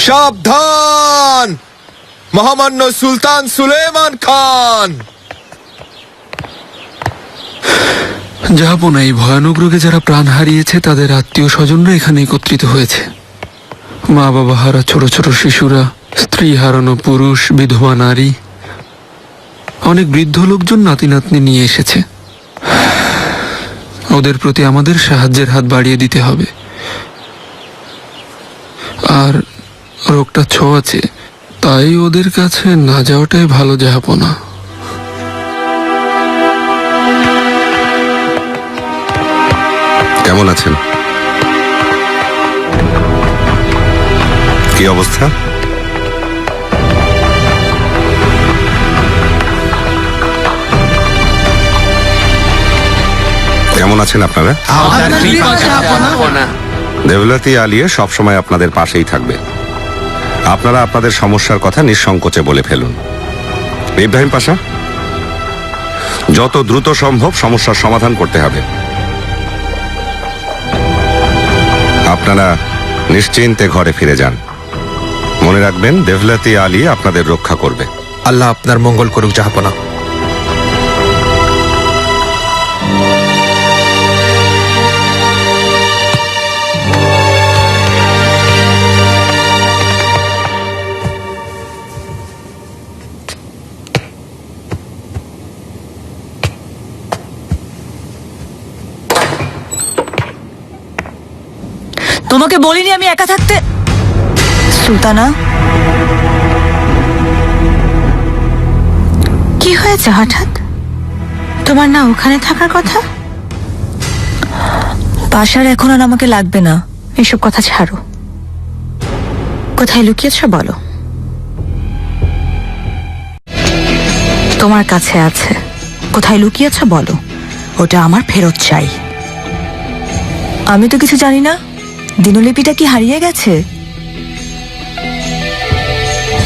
সাবধান, মহামান্য সুলতান সুলেমান খান। জাহাপনা, এই ভয়ানক রোগে যারা প্রাণ হারিয়েছে তাদের আত্মীয় স্বজনরা এখানে একত্রিত হয়েছে। মা বাবা হারা ছোট ছোট শিশুরা, স্ত্রী হারানো পুরুষ, বিধবা নারী, অনেক বৃদ্ধ লোকজন নাতি নাতনি নিয়ে এসেছে। ওদের প্রতি আমাদের সাহায্যের হাত বাড়িয়ে দিতে হবে। আর রোগটা ছোঁয়াচে, তাই ওদের কাছে না যাওয়াটাই ভালো জাহাপনা। কেমন আছেন? কি অবস্থা? কেমন আছেন আপনারা? দেবলাতি আলিয়া সবসময় আপনাদের পাশেই থাকবে। আপনারা আপনাদের সমস্যার কথা নিঃসংকোচে বলে ফেলুন। ইব্রাহিম পাশা, যত দ্রুত সম্ভব সমস্যার সমাধান করতে হবে। আপনারা নিশ্চিন্তে ঘরে ফিরে যান। মনে রাখবেন, দেবলাতি আলী আপনাদের রক্ষা করবে। আল্লাহ আপনার মঙ্গল করুক জাহাপনা। তোমাকে বলিনি আমি একা থাকতে? সুলতানা, কি হয়েছে হঠাৎ? তোমার না ওখানে থাকার কথা? পাশার এখন আর আমাকে লাগবে না, এসব কথা ছাড়ো। কোথায় লুকিয়েছ বলো। তোমার কাছে আছে, কোথায় লুকিয়েছ বলো। ওটা আমার ফেরত চাই। আমি তো কিছু জানি না। দিনলিপিটা কি হারিয়ে গেছে?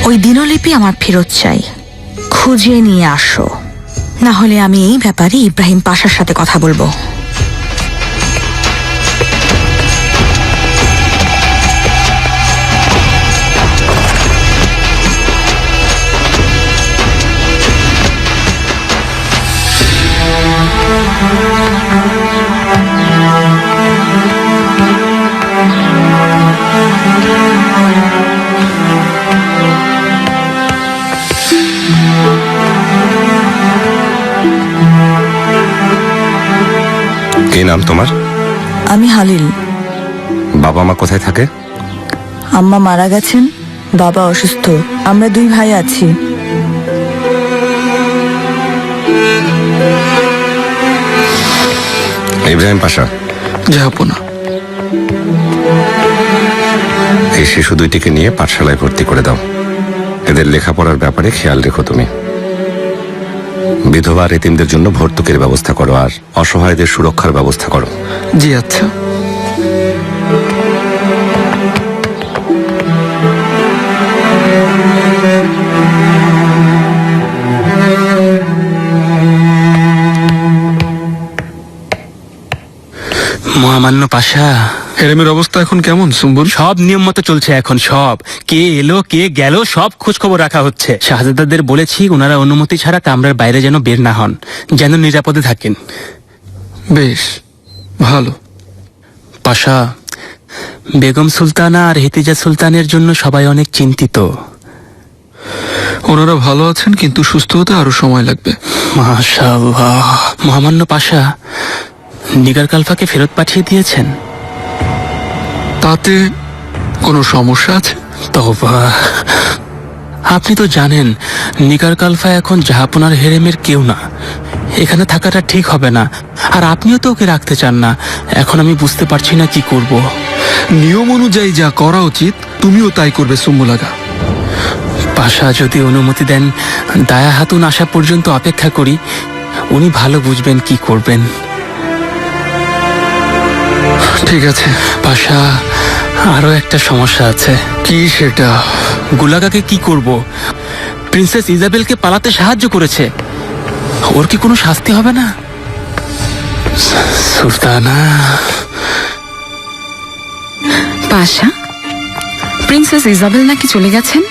ওই দিনলিপি আমার ফেরত চাই, খুঁজে নিয়ে আসো। না হলে আমি এই ব্যাপারে ইব্রাহিম পাশার সাথে কথা বলবো। কি নাম তোমার? আমি হালিল। বাবা মা কোথায় থাকে? আম্মা মারা গেছেন, বাবা অসুস্থ, আমরা দুই ভাই আছি। ইব্রাহিম পাশা, জাহাপনা, এই শিশু দুইটিকে নিয়ে পাঠশালায় ভর্তি করে দাও। এদের লেখাপড়ার ব্যাপারে খেয়াল রেখো তুমি। বিধবা আর এতিমদের জন্য ভর্তুকির ব্যবস্থা করো, আর অসহায়দের সুরক্ষার ব্যবস্থা করো। জি আচ্ছা। মহামান্য পাশা, হেরেমের অবস্থা এখন কেমন সুম্বুল? সব নিয়ম মতো চলছে এখন। সব কে এলো কে গেল সব খোঁজ খবর রাখা হচ্ছে। শাহজাদাদের বলেছি ওনারা অনুমতি ছাড়া কামরার বাইরে যেন বের না হন, যেন নিরাপদে থাকেন। বেশ ভালো। পাশা, বেগম সুলতানা আর হিতিজা সুলতানের জন্য সবাই অনেক চিন্তিত। ওনারা ভালো আছেন, কিন্তু সুস্থ হতে আরো সময় লাগবে। মাশাআল্লাহ। মহামান্য পাশা, নিগার কালফাকে ফেরত পাঠিয়ে দিয়েছেন? তাতে কোনো সমস্যা আছে? তওবা, আপনি তো জানেন নিগার কালফা এখন জাহাপনার হেরেমের কেউ না। এখানে থাকাটা ঠিক হবে না, আর আপনিও তো ওকে রাখতে চান না। এখন আমি বুঝতে পারছি না কি করব। নিয়ম অনুযায়ী যা করা উচিত তুমিও তাই করবে সুম্বুলাগা। পাশা, যদি অনুমতি দেন, দায়া হাতুন আসা পর্যন্ত অপেক্ষা করি। উনি ভালো বুঝবেন কি করবেন। ঠিক আছে পাশা, আরো একটা সমস্যা আছে। কি সেটা? গুলাগাকে কি করব? প্রিন্সেস ইজাবেলকে পালাতে সাহায্য করেছে, ওর কি কোনো শাস্তি হবে না? সুলতানা। পাশা, প্রিন্সেস ইজাবেল নাকি চলে গেছেন?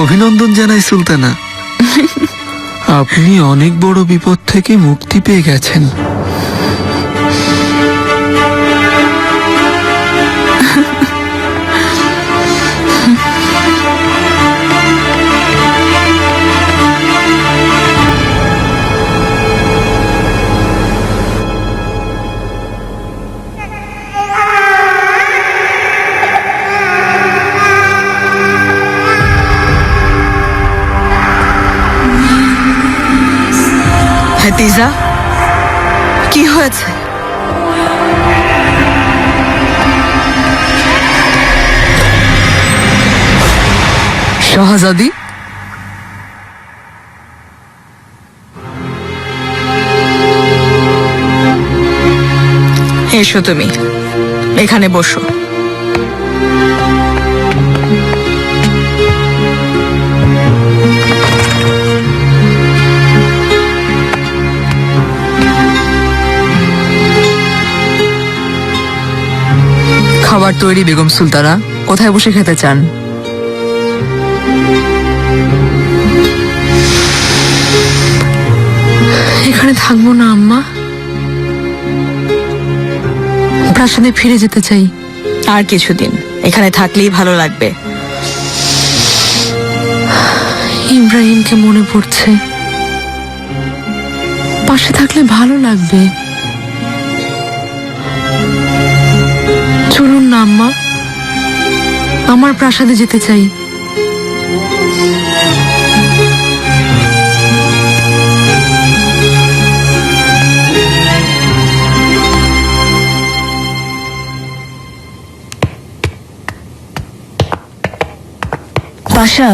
অভিনন্দন জানাই সুলতানা। আপনি অনেক বড় বিপদ থেকে মুক্তি পেয়ে গেছেন। হাতিজা, কি হয়েছে? শাহজাদি, এসো, তুমি এখানে বসো। খাবার তৈরি বেগম সুলতানা। কোথায় বসে খেতে চান? এখানে থাকবো না আম্মা, প্রাসাদে ফিরে যেতে চাই। আর কিছুদিন এখানে থাকলেই ভালো লাগবে। ইব্রাহিমকে মনে পড়ছে, পাশে থাকলে ভালো লাগবে। চলুন না আম্মা, আমার প্রাসাদে যেতে চাই। পাশা,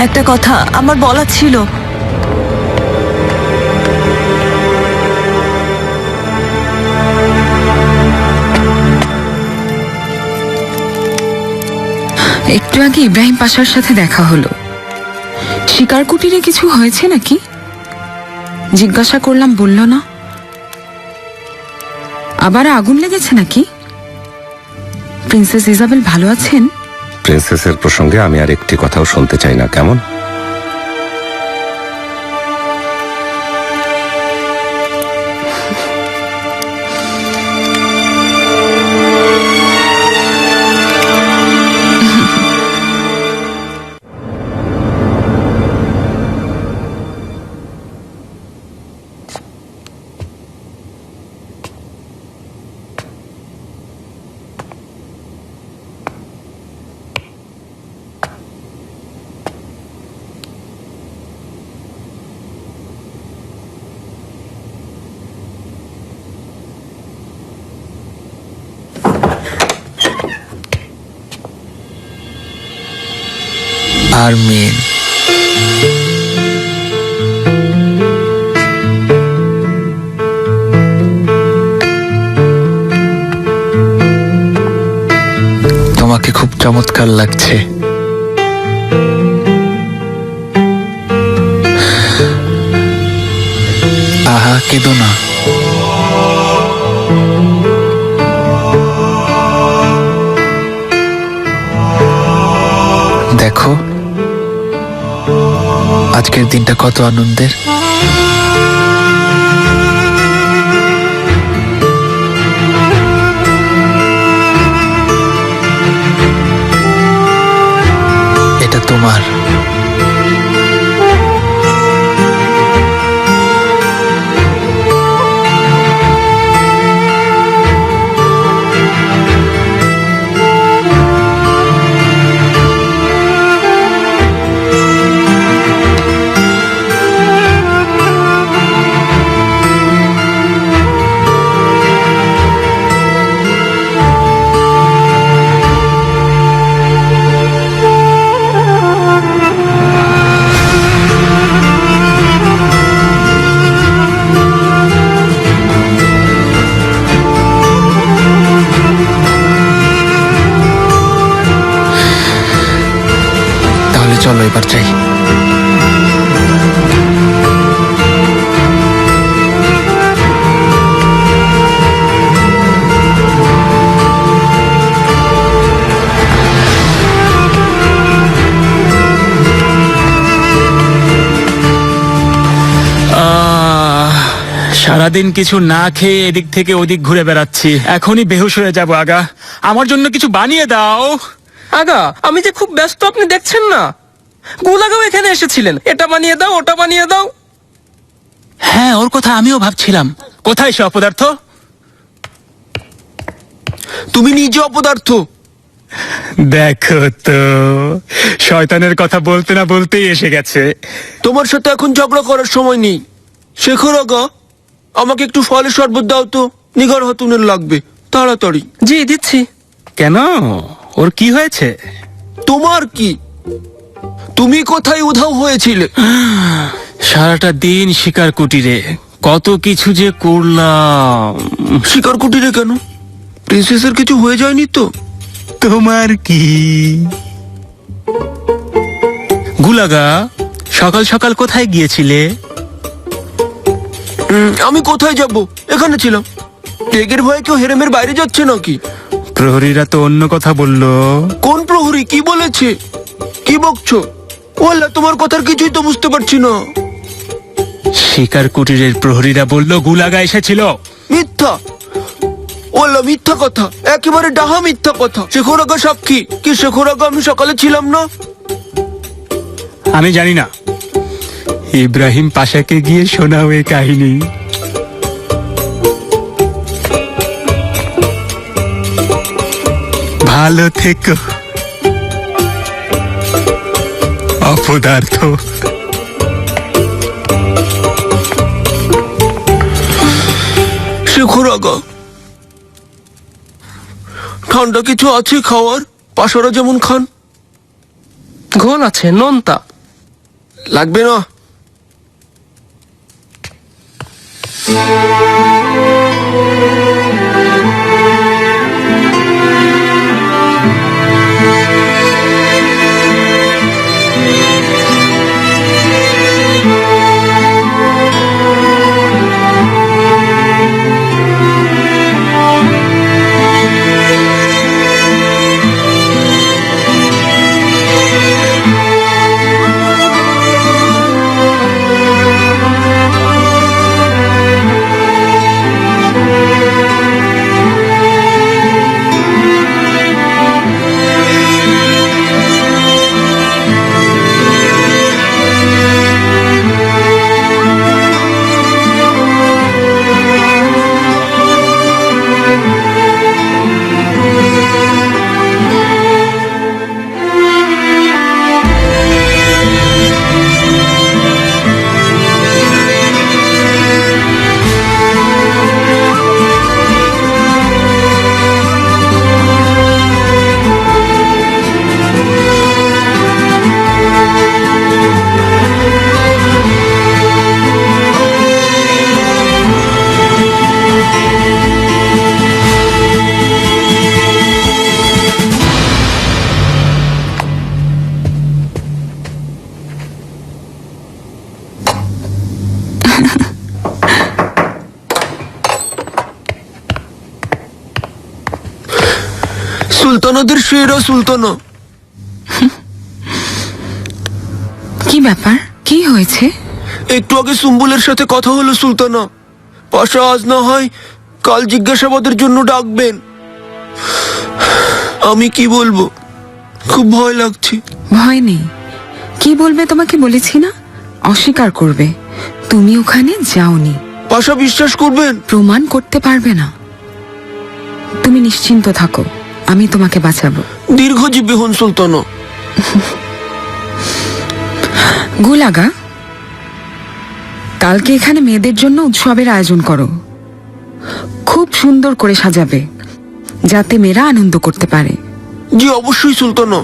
একটা কথা আমার বলার ছিল। একটু আগে ইব্রাহিম পাশার সাথে দেখা হলো। শিকার কুটিরে কিছু হয়েছে নাকি? জিজ্ঞাসা করলাম, বলল না। আবার আগুন লেগেছে নাকি? প্রিন্সেস ইজাবেল ভালো আছেন? প্রিন্সেসের প্রসঙ্গে আমি আর একটি কথাও শুনতে চাই না, কেমন? আরমিন, তোমাকে খুব চমৎকার লাগছে। আহা, কেঁদো না। দেখো, আজকের দিনটা কত আনন্দের। এটা তোমার। চলো এবার যাই। সারাদিন কিছু না খেয়ে এদিক থেকে ওদিক ঘুরে বেড়াচ্ছি, এখনই বেহুশ হয়ে যাব। আগা, আমার জন্য কিছু বানিয়ে দাও। আগা, আমি যে খুব ব্যস্ত, আপনি দেখছেন না? গুলাগাও এখানে এসেছিলেন, এটা বানিয়ে দাও, ওটা বানিয়ে দাও। হ্যাঁ, ওর কথা আমিও ভাবছিলাম। কোথায় সে অপদার্থ? তুমি নিজে অপদার্থ। দেখো তো, শয়তানের কথা বলতে না বলতেই এসে গেছে। তোমার সাথে এখন ঝগড়া করার সময় নেই। শেখর আগা, আমাকে একটু ফলের শরবত দাও তো, নিগার হাতুনের লাগবে, তাড়াতাড়ি। জি, দিচ্ছি। কেন, ওর কি হয়েছে? তোমার কি? তুমি কোথায় উধাও হয়েছিলে? সারাটা দিন শিকার কুটিরে কত কিছু যে করলাম। শিকার কুটিরে কেন? প্রিন্সেসের কিছু হয়ে যায়নি তো? তোমার কি? গুলাগা, সকাল সকাল কোথায় গিয়েছিলে? আমি কোথায় যাব? এখানে ছিলাম। টেগের ভয়ে কেউ হেরেমের বাইরে যাচ্ছে নাকি? প্রহরীরা তো অন্য কথা বললো। কোন প্রহরী কি বলেছে? কি বকছো? ওয়াল্লাহ, তোমার কথার কিছুই তো বুঝতে পারছি না। শিকার কুটিরের প্রহরীরা বলল গুলাগা এসেছিল। মিথ্যা। ওয়াল্লাহ, মিথ্যা কথা, একেবারে ডাহা মিথ্যা কথা। শেখর আগা সাক্ষী। কি শেখর আগা আমি সকালে ছিলাম না? আমি জানি না। ইব্রাহিম পাশাকে গিয়ে শোনাও এই কাহিনী। ভালো থেকো অপদার্থ। শেখর আগা, ঠান্ডা কিছু আছে খাওয়ার? পাশারা যেমন খান। ঘোল আছে, নোনতা লাগবে না? সুলতানাদের সেরা সুলতানা। কি ব্যাপার, কি হয়েছে? একটু আগে সুম্বুলের সাথে কথা হলো সুলতানা। পাশা আজ না হয় কাল জিজ্ঞাসাবাদের জন্য ডাকবেন। আমি কি বলবো, খুব ভয় লাগছে। ভয় নেই। কি বলবে তোমাকে বলেছি না? অস্বীকার করবে তুমি ওখানে যাওনি। পাশা বিশ্বাস করবেন? প্রমাণ করতে পারবে না। তুমি নিশ্চিন্ত থাকো, আমি তোমাকে বাঁচাবো। দীর্ঘজীবী হন সুলতানা। গুলাগা, কালকে এখানে মেয়েদের জন্য উৎসবের আয়োজন করো। খুব সুন্দর করে সাজাবে, যাতে মেয়েরা আনন্দ করতে পারে। জি অবশ্যই সুলতানা।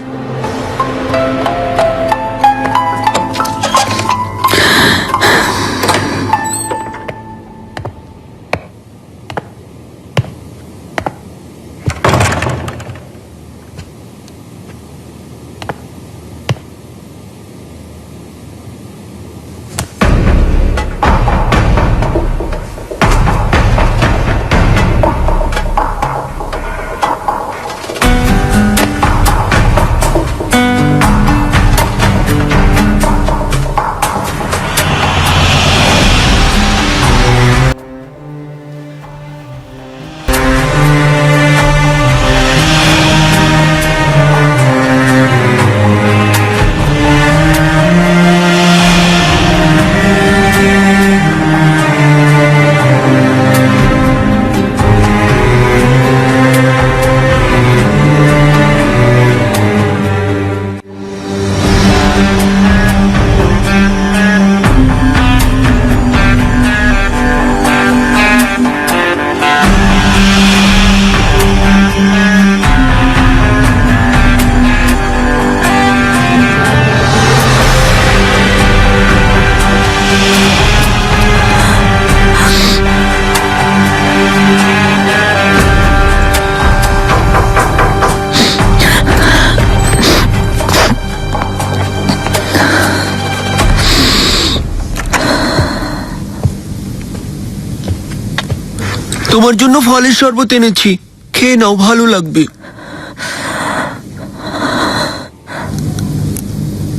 তোমার জন্য ফলের শরবত এনেছি, খেয়ে নাও, ভালো লাগবে।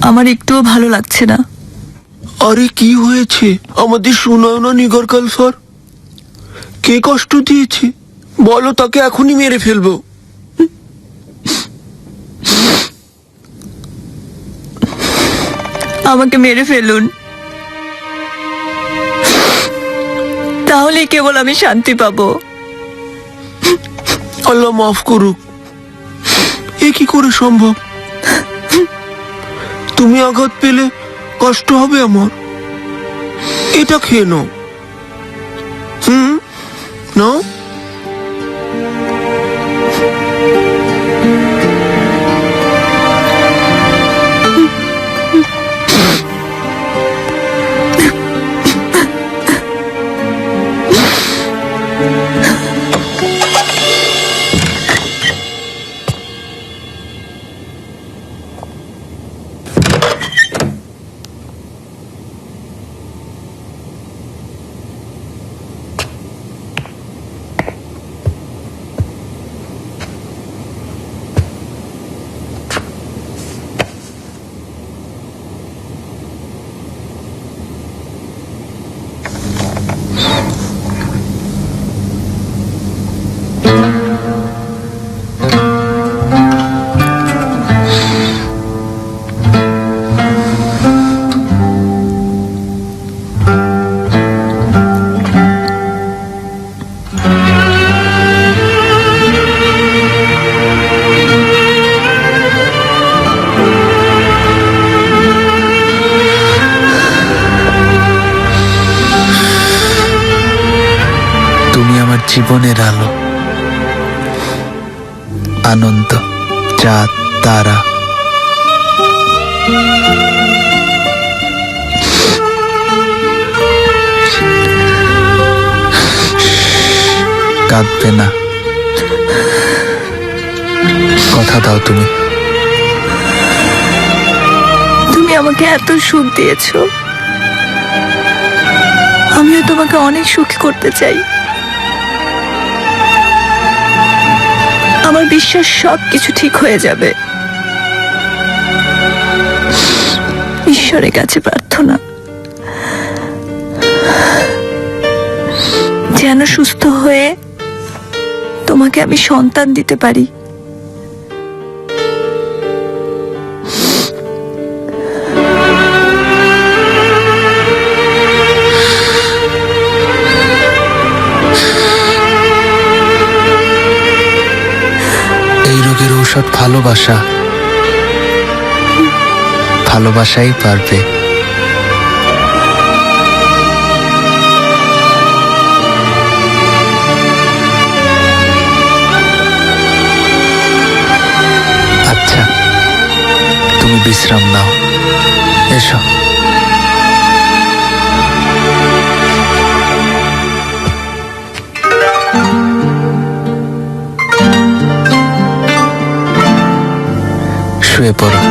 আমার একটুও ভালো লাগছে না। আরে কি হয়েছে? আমাদের শোনাও না নিগর কালফার। কে কষ্ট দিয়েছে বলো, তাকে এখনই মেরে ফেলবো। আমাকে মেরে ফেলুন, তাহলে কেবল আমি শান্তি পাবো। আল্লাহ মাফ করুক, এ কি করে সম্ভব? তুমি আঘাত পেলে কষ্ট হবে আমার। এটা খেয়ে নাও। নাও। জীবনের আলো, আনন্দ, চাঁদ, তারা। কাঁদবে না, কথা দাও তুমি। তুমি আমাকে এত সুখ দিয়েছো, আমিও তোমাকে অনেক সুখী করতে চাই। আমার বিশ্বাস সব কিছু ঠিক হয়ে যাবে। ঈশ্বরের কাছে প্রার্থনা যেন সুস্থ হয়ে তোমাকে আমি সন্তান দিতে পারি। ঔষধ ভালোবাসা, ভালোবাসাই পারবে। আচ্ছা, তুমি বিশ্রাম নাও, এসো। শুয়ে পড়ো।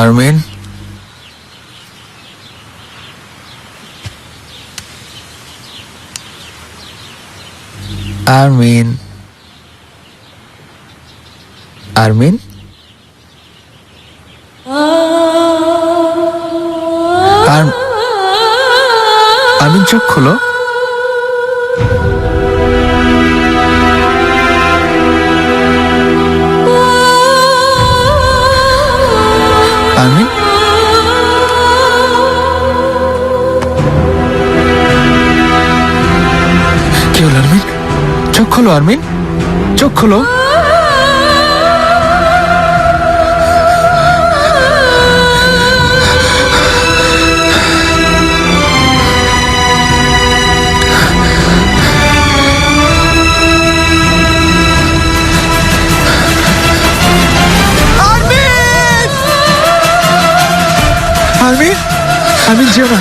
আরমিন, আরমিন, আরমিন আরমিন চোখ খোলো। আরমিন কি হলো আরমিন? চোখ খোলো আরমিন, চোখ খোলো। আরমিন, আরমিন যেও না,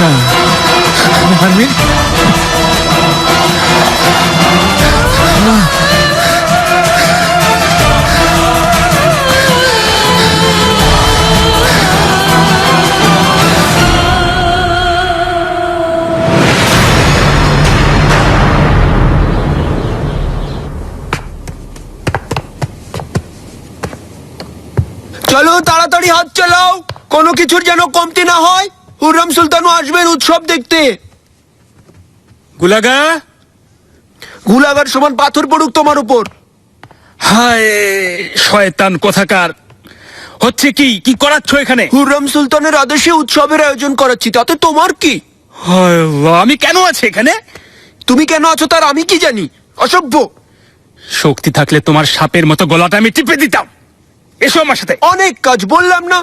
না আরমিন, না। চলো তাড়াতাড়ি হাত চালাও, কোনো কিছুর যেন কমতি না হয়। হুররম সুলতানও আসবেন উৎসব দেখতে। গুলাগা, গুলাগার সমান পাথর পড়ুক তোমার উপর। হায় শয়তান কোথাকার! হচ্ছে কি? কি করাচ্ছ এখানে? হুররম সুলতানের আদেশে উৎসবের আয়োজন করাচ্ছি, তাতে তোমার কি? হায় আল্লাহ, আমি কেন আছি এখানে? তুমি কেন আছো তার আমি কি জানি? অসভ্য। শক্তি থাকলে তোমার সাপের মতো গলাটা আমি টিপে দিতাম। এসো আমার সাথে। অনেক কাজ, বললাম না?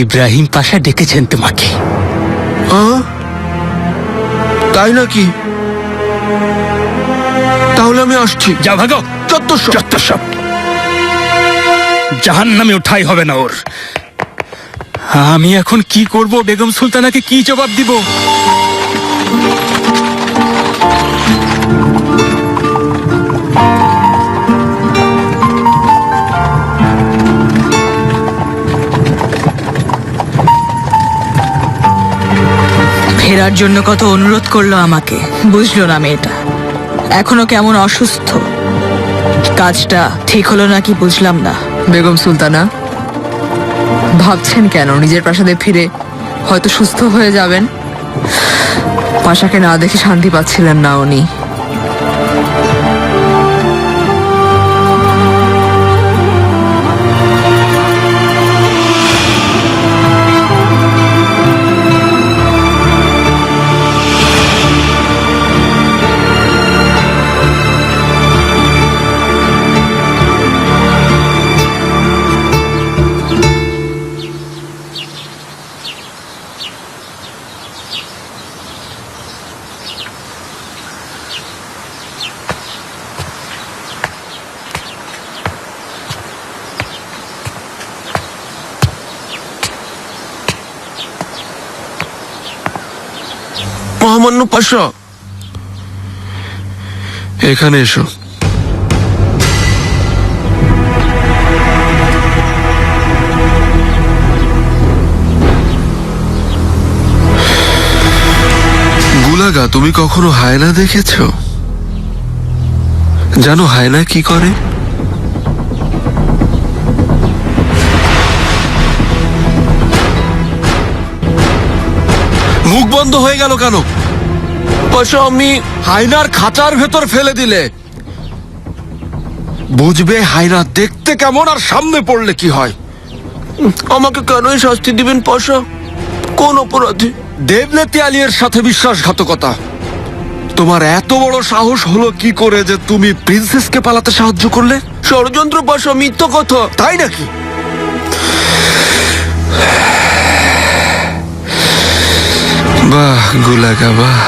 ইব্রাহিম পাশা ডেকেছেন তোমাকে। তাই নাকি? তাহলে আমি আসছি। যা ভাগো, চত্বর সব জাহান নামে উঠাই হবে না ওর। আমি এখন কি করব? বেগম সুলতানাকে কি জবাব দিব? ফেরার জন্য কত অনুরোধ করলো আমাকে, বুঝলো না মেয়েটা। এখনো কেমন অসুস্থ, কাজটা ঠিক হলো নাকি বুঝলাম না। বেগম সুলতানা, ভাবছেন কেন নিজের প্রাসাদে ফিরে হয়তো সুস্থ হয়ে যাবেন? পাশাকে না দেখে শান্তি পাচ্ছিলেন না উনি। মহামান্য পাশা, এখানে এসো। গুলাগা, তুমি কখনো হায়না দেখেছো? জানো হায়না কি করে? মুখ বন্ধ হয়ে গেল কেন? পাশা আমি হায়নার খাঁচার ভেতর ফেলে দিলে বুঝবে হায়না দেখতে কেমন আর সামনে পড়লে কি হয়। আমাকে কেনই শাস্তি দিবেন পাশা? কোন অপরাধে? দেবলেতি আলিয়ের সাথে বিশ্বাসঘাতকতা। তোমার এত বড় সাহস হলো কি করে যে তুমি প্রিন্সেসকে পালাতে সাহায্য করলে? ষড়যন্ত্র পাশা, মিথ্যা কথা। তাই নাকি? বাহ গুলাগা, বাহ।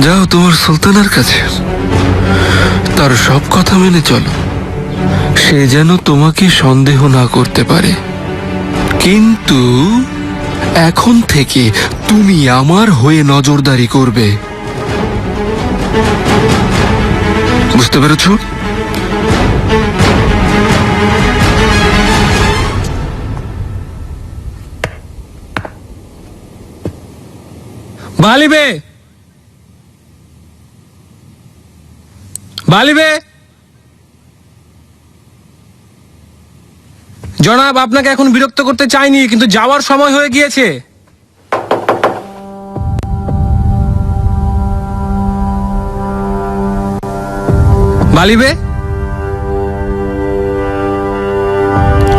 যাও তোমার সুলতানের কাছে, তার সব কথা মেনে চলো। সে যেন তোমাকে সন্দেহ না করতে পারে। কিন্তু এখন থেকে তুমি আমার হয়ে নজরদারি করবে, বুঝতে পেরেছ? বালিবে, বালিবে, জনাব আপনাকে এখন বিরক্ত করতে চাইনি, কিন্তু যাওয়ার সময় হয়ে গিয়েছে। বালিবে,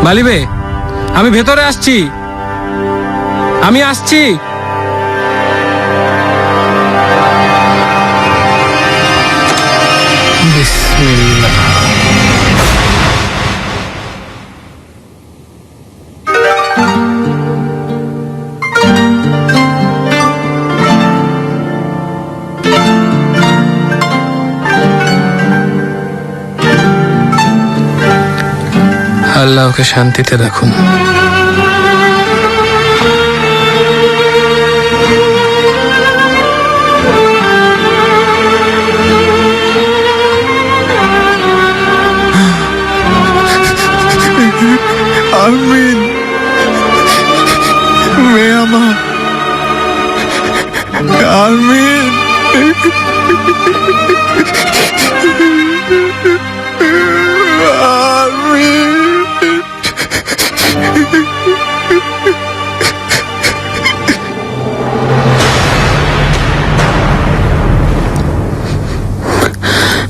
বালিবে, আমি ভেতরে আসছি, আমি আসছি। বিসমিল্লাহ। আল্লাহ ওকে শান্তিতে রাখুন। আমিন। মেয়ে আমার, আমিন।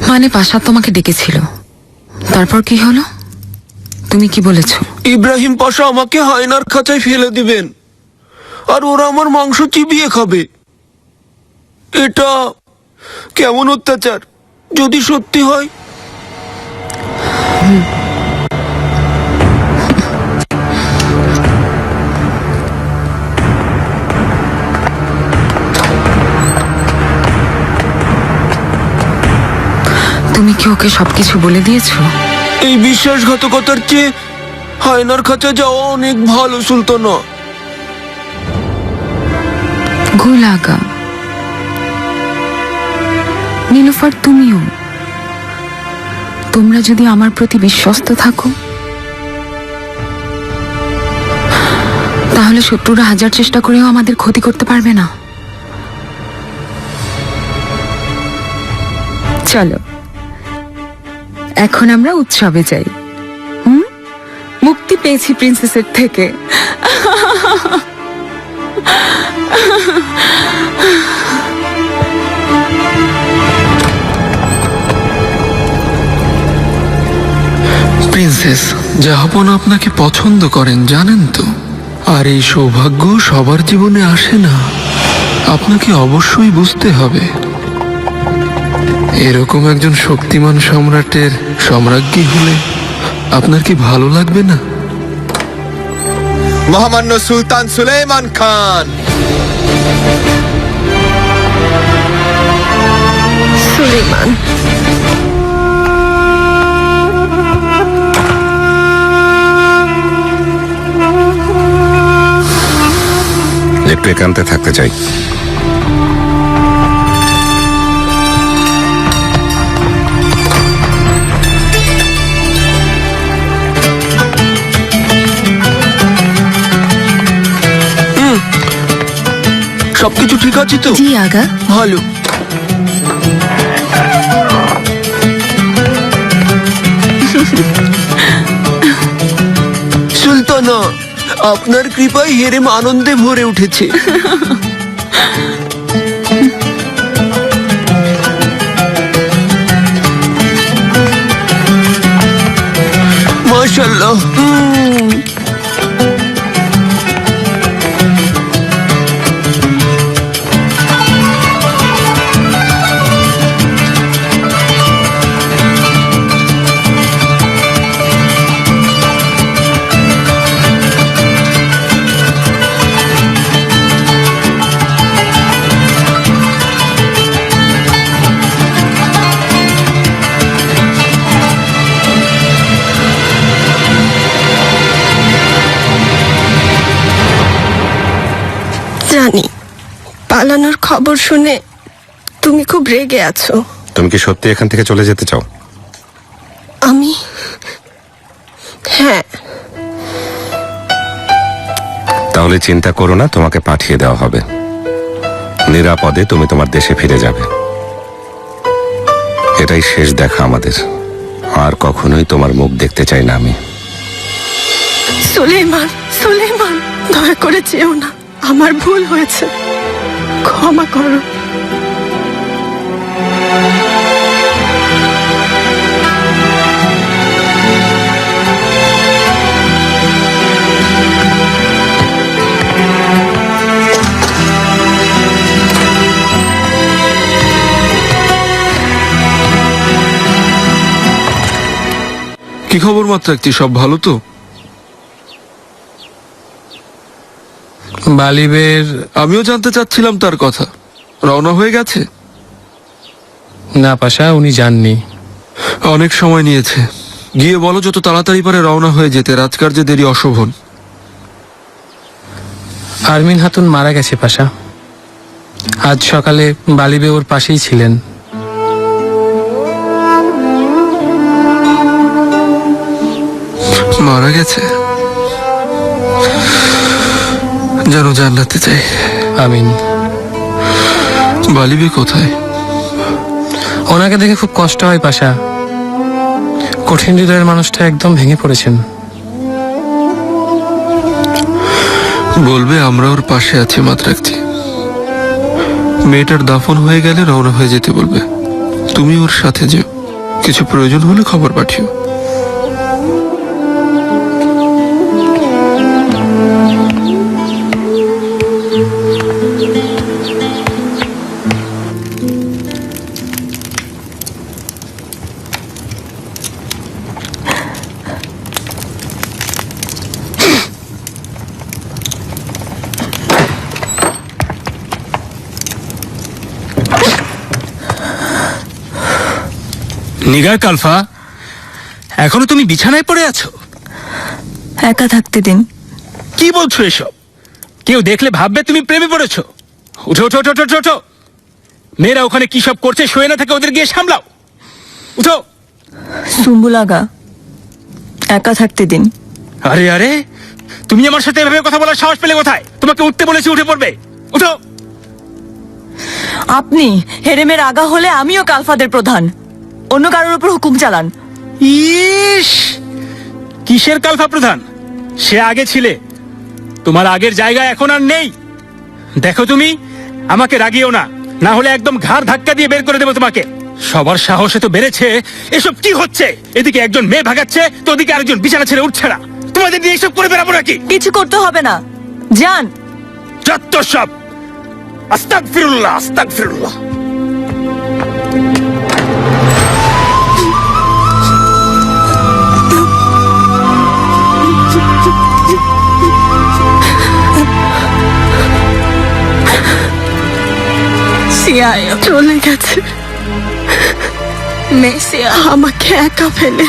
মানে পাশা তোমাকে ডেকেছিল, তারপর কি হলো? তুমি কি বলেছো? ইব্রাহিম পাশা আমাকে হায়নার খাঁচায় ফেলে দিবেন, আর ওরা আমার মাংস চিবিয়ে খাবে। এটা কেমন অত্যাচার যদি সত্যি হয়? তুমি কি ওকে সবকিছু বলে দিয়েছো? এই বিশ্বাসঘাতকতার চেয়ে হায়নার খাঁচা যাওয়া অনেক ভালো, সুলতানা। গুলাগা, নীলুফার, তুমিও। তোমরা যদি আমার প্রতি বিশ্বস্ত থাকো, তাহলে শত্রুরা হাজার চেষ্টা করেও আমাদের ক্ষতি করতে পারবে না। চলো এখন আমরা উৎসবে যাই। মুক্তি পেয়েছি প্রিন্সেসের থেকে। প্রিন্সেস, জাহাপনা আপনাকে পছন্দ করেন জানেন তো, আর এই সৌভাগ্য সবার জীবনে আসে না। আপনাকে অবশ্যই বুঝতে হবে, এরকম একজন শক্তিমান সম্রাটের সম্রাজ্ঞী হলে আপনার কি ভালো লাগবে না? মহামান্য সুলতান সুলেমান খান। সুলেমান, একটু একান্তে থাকতে চাই। সবকিছু ঠিক আছে তো? জি আগা। ভালো। সুলতানা, আপনার কৃপায় হেরেম আনন্দে ভরে উঠেছে। মাশাআল্লাহ। জানি পালানোর খবর শুনে তুমি খুব রেগে আছো। তুমি কি সত্যি এখান থেকে চলে যেতে চাও? আমি, হ্যাঁ। তাহলে চিন্তা করো না, তোমাকে পাঠিয়ে দেওয়া হবে। নিরাপদে তুমি তোমার দেশে ফিরে যাবে। এটা এটাই শেষ দেখা আমাদের। আর কখনোই তোমার মুখ দেখতে চাই না আমি। সুলেমান, সুলেমান, দয়া করে যেও না, আমার ভুল হয়েছে, ক্ষমা করো। কি খবর মাত্রাকচি, সব ভালো তো? বালিবের আমিও জানতে চাচ্ছিলাম তার কথা। রওনা হয়ে গেছে? না পাশা, উনি যাননি। অনেক সময় নিয়েছে। গিয়ে বলো যত তাড়াতাড়ি পারে রওনা হয়ে যেতে, রাজকার্যে দেরি অশোভন। আরমিন হাতুন মারা গেছে পাশা। আজ সকালে বালিবে ওর পাশেই ছিলেন। মারা গেছে? যেন জান্নাতে চাই। আমিন। বালিবে কোথায়? ওনাকে দেখে খুব কষ্ট হয় পাশা। কঠিন হৃদয়ের মানুষটা একদম ভেঙে পড়েছেন। বলবে আমরা ওর পাশে আছি মাত্রাকচি। মেয়েটার দাফন হয়ে গেলে রওনা হয়ে যেতে বলবে। তুমি ওর সাথে যেও, কিছু প্রয়োজন হলে খবর পাঠিও। নিগার কালফা, এখনো তুমি বিছানায় পড়ে আছো? একা থাকতে দিন। কি বলছো এসব? কেউ দেখলে ভাববে তুমি প্রেমে পড়েছো। উঠো উঠো উঠো উঠো উঠো। মেয়েরা ওখানে কি সব করছে, শুয়ে না থাকে ওদের গিয়ে সামলাও। উঠো। সুম্বুল আগা, একা থাকতে দিন। আরে আরে, তুমি আমার সাথে এভাবে কথা বলার সাহস পেলে কোথায়? তোমাকে উঠতে বলেছি, উঠে পড়বে। উঠো। আপনি হেরেমের আগা হলে আমিও কালফাদের প্রধান। অন্য কারোর উপর হুকুম চালান। ইস, কিসের কালফা প্রধান? সে আগে ছিলে, তোমার আগের জায়গা এখন আর নেই। দেখো তুমি আমাকে রাগিও না, না হলে একদম ঘাড় ধাক্কা দিয়ে বের করে দেবো তোমাকে। সবার সাহসে তো বেড়েছে। এসব কি হচ্ছে? এদিকে একজন মেয়ে ভাগাচ্ছে, তো ওদিকে আরেকজন বিছানা ছেড়ে উঠছে না। তোমাদের দিয়ে এসব করে বেড়াবো নাকি? কিছু করতে হবে না, যান। যত সব। আস্তাগফিরুল্লাহ, আস্তাগফিরুল্লাহ। চলে গেছে, আমাকে একা ফেলে।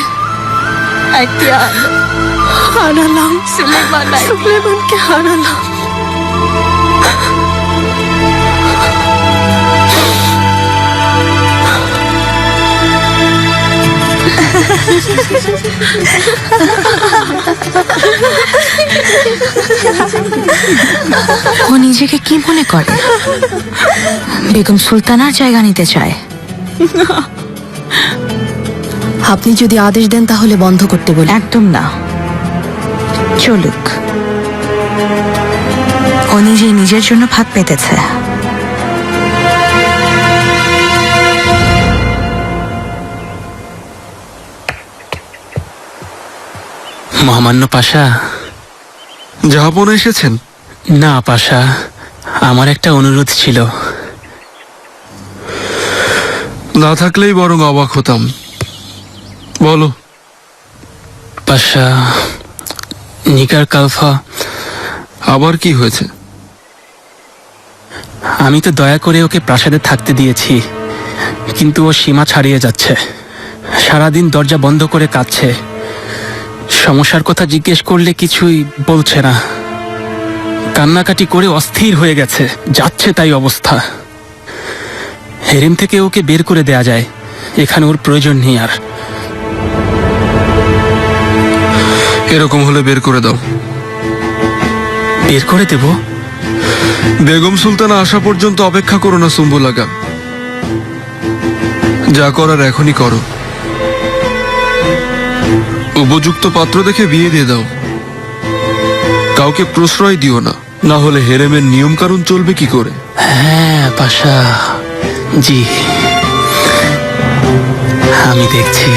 হারালাম সুলেমানকে, হারালাম। ও নিজেকে কি মনে করে? বেগম সুলতানার জায়গা নিতে চায়। আপনি যদি আদেশ দেন তাহলে বন্ধ করতে বলি। একদম না, চলুক। ও নিজেই নিজের জন্য ফাঁদ পেতেছে। মহামান্য পাশা। জাহাপন এসেছেন? না পাশা, আমার একটা অনুরোধ ছিল। না থাকলেই বরং অবাক হতাম। বলো। পাশা, নিগার কালফা। আবার কি হয়েছে? আমি তো দয়া করে ওকে প্রাসাদে থাকতে দিয়েছি, কিন্তু ও সীমা ছাড়িয়ে যাচ্ছে। সারাদিন দরজা বন্ধ করে কাঁদছে। সমস্যার কথা জিজ্ঞেস করলে কিছুই বলছে না। কান্নাকাটি করে অস্থির হয়ে গেছে, যাচ্ছে তাই অবস্থা। হেরেম থেকে ওকে বের করে দেয়া যায়, এখানে ওর প্রয়োজন নেই আর। এরকম হলে বের করে দাও। বের করে দেব? বেগম সুলতানা আসা পর্যন্ত অপেক্ষা করো না সুম্বুল আগা। যা করার এখনই করো। উপযুক্ত পাত্র দেখে বিয়ে দিয়ে দাও। কাউকে প্রশ্রয় দিও না, না হলে হেরেমের নিয়ম কানুন চলবে কি করে? হ্যাঁ পাশা, জি আমি দেখছি।